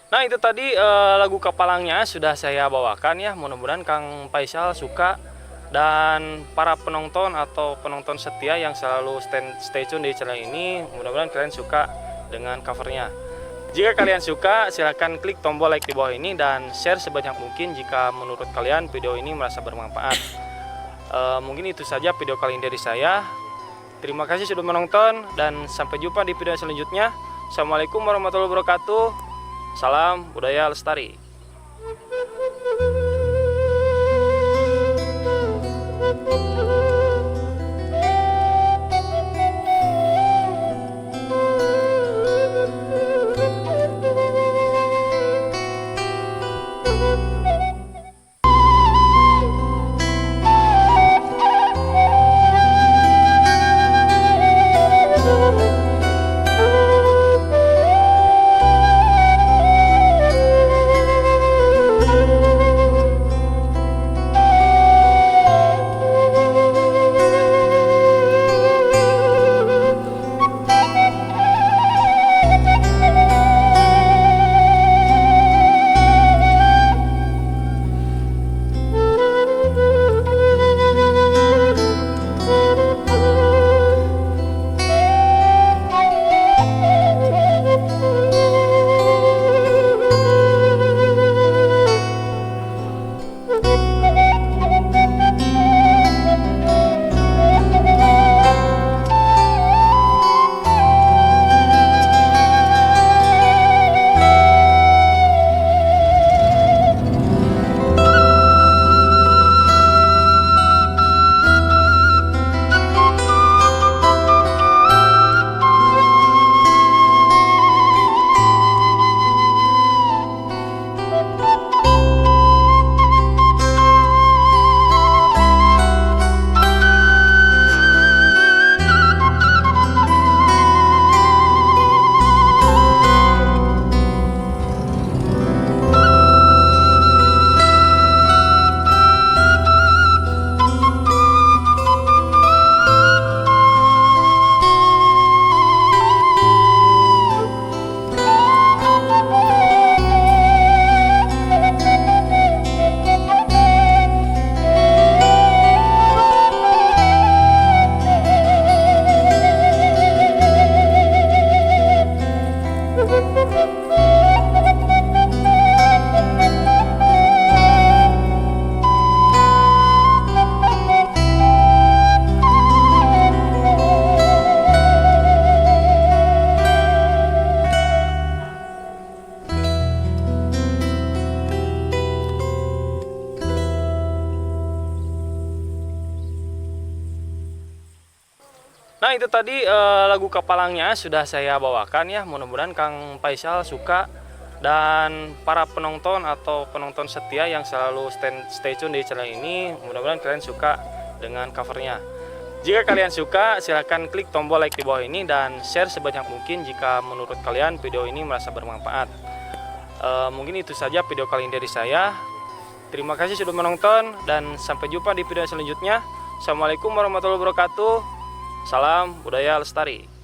Nah itu tadi lagu Kapalangnya sudah saya bawakan ya. Mudah-mudahan Kang Faisal suka dan para penonton atau penonton setia yang selalu stay tune di channel ini, mudah-mudahan kalian suka dengan covernya. Jika kalian suka, silahkan klik tombol like di bawah ini dan share sebanyak mungkin jika menurut kalian video ini merasa bermanfaat. Mungkin itu saja video kali ini dari saya. Terima kasih sudah menonton dan sampai jumpa di video selanjutnya. Assalamualaikum warahmatullahi wabarakatuh. Salam budaya lestari. Nah itu tadi lagu Kapalangnya sudah saya bawakan ya. Mudah-mudahan Kang Faisal suka dan para penonton atau penonton setia yang selalu stay tune di channel ini, mudah-mudahan kalian suka dengan covernya. Jika kalian suka, silahkan klik tombol like di bawah ini dan share sebanyak mungkin jika menurut kalian video ini merasa bermanfaat. Mungkin itu saja video kali ini dari saya. Terima kasih sudah menonton dan sampai jumpa di video selanjutnya. Assalamualaikum warahmatullahi wabarakatuh. Salam budaya lestari.